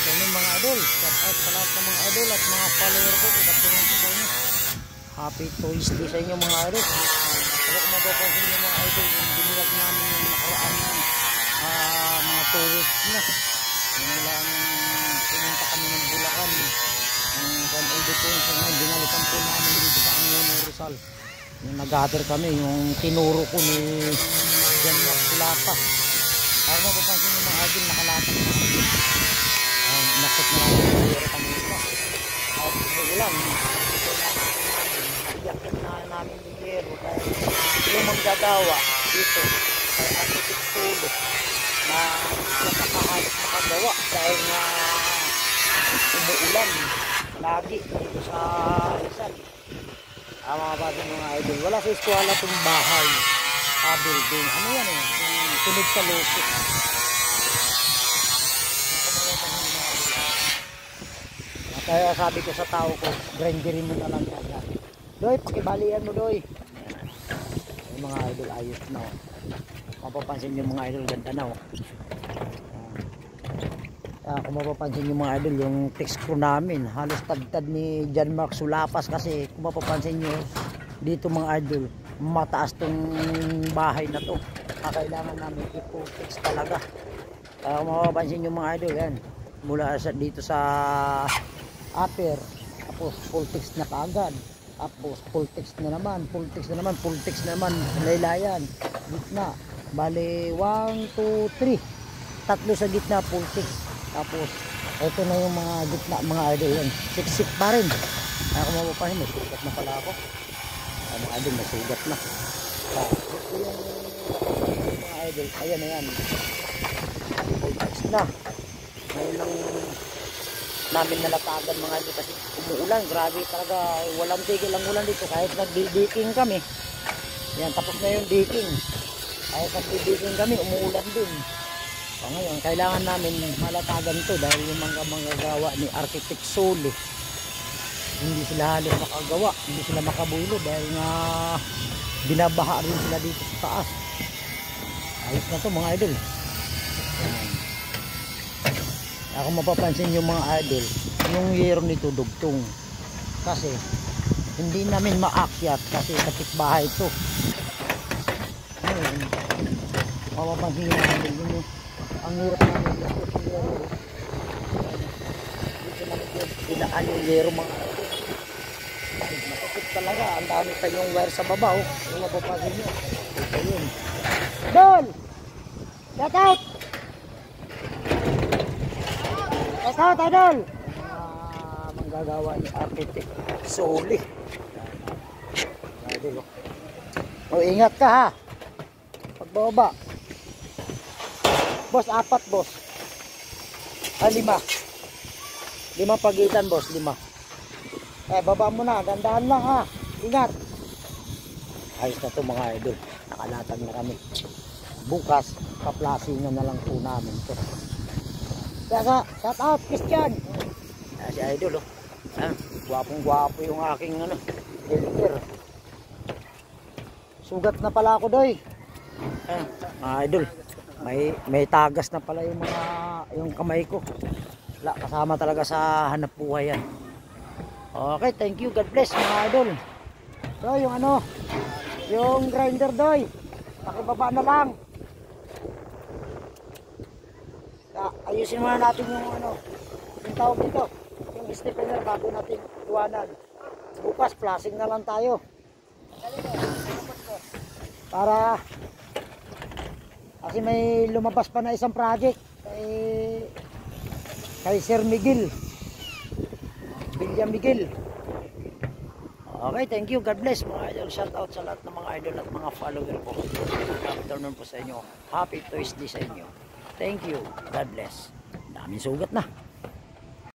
afternoon mga idol. Shout out sa lahat ng mga idol at mga follower ko. Good afternoon po sa inyo. Happy Tuesday sa inyo mga idol. Kaya kung mapapansin nyo mga idol, yung binilag namin yung nakaraan mga 2 weeks na. Yung lang pumunta kami ng Bulacan. Ang San Points ngayon, dinalikan po namin dito sa Angono Rizal. Yung nag-gather kami, yung tinuro ko ni Janmak Sulapa. Kaya mapapansin nyo mga idol, nakalapat na kami. Nakot na namin kami ito. At umuulan, iyakin na namin yung yero. Yung manggagawa dito ay arkitektulo na nakakahalit makagawa dahil nga umuulan lagi dito sa Rizal. Mga bago mga idol, wala sa eskwala itong bahay, building, ano yan eh, yung tunog sa lupit. Kaya sabi ko sa tao ko, grinderin mo na lang yan. Doy, pakibalian mo Doy. Yung mga idol, ayos na oh. Mapapansin yung mga idol, ganda na oh. Kung mapapansin yung mga idol, yung text crew namin, halos tagtad ni Janmak Sulapas kasi kung mapapansin nyo, dito mga idol, mataas tong bahay na to. Kailangan namin i-text talaga. Kung mapapansin yung mga idol, yan, mula dito sa upper, tapos full text na kaagad, tapos full text na naman, laylayan, gitna, bali 1, 2, 3, tatlo sa gitna full text. Tapos ito na yung mga gitna mga idol yan, siksik pa rin. Kung mapapahin, may sugat na pala ako. Mga idol, may sugat na. Ito yung mga idol, ayan na yan, full text na. Ngayon lang namin nalatagan mga idol kasi umuulan, grabe talaga, walang tigil ang ulan dito kahit nagdi-diking kami. Yan, tapos na yung diking, kahit nagdi-diking kami, umuulan din. Ngayon, kailangan namin malatagan to dahil yung mga manggagawa ni Architect Soli, hindi sila halos makagawa, hindi sila makabulo dahil nga binabaha rin sila dito sa taas. Ayos na to mga idol. Kung mapapansin yung mga idol, yung yero nito dugtong kasi hindi namin maakyat kasi kapitbahay ito. Ngayon, mapapansin yung mga idol yun, ang hirap namin dito namin pinaan yung yero mga idol. Masakit talaga, ang dami tayong wire sa baba oh. Kung mapapansin nyo, ito yun. Dol! Get out! Shout out idol! Manggagawa ni Architect Soli. Idol oh. Ingat ka ha. Pagbaba. Boss, 4 boss. 5. 5 pagitan boss, 5. Baba mo na, dandahan lang ha. Ingat. Ayos na to mga idol. Nakalatag na kami. Bukas, kaplasingan na lang po namin to. Kaya shout out Christian. Si idol oh. Gwapong gwapo yung aking deliver. Sugat na pala ako Doy. Mga idol, may tagas na pala yung kamay ko. Wala, kasama talaga sa hanap buhay yan. Okay, thank you, God bless mga idol. So yung grinder Doy, pakibaba na lang. Ayusin muna natin yung tawag dito, yung stiffener bago natin iwanan. Bukas flashing na lang tayo para kasi may lumabas pa na isang project kay Sir Miguel Villa Miguel. Okay, thank you, God bless mga idol. Shout out sa lahat ng mga idol at mga follower ko. Good afternoon po sa inyo. Happy Tuesday sa inyo. Thank you. God bless. Daming sugat na.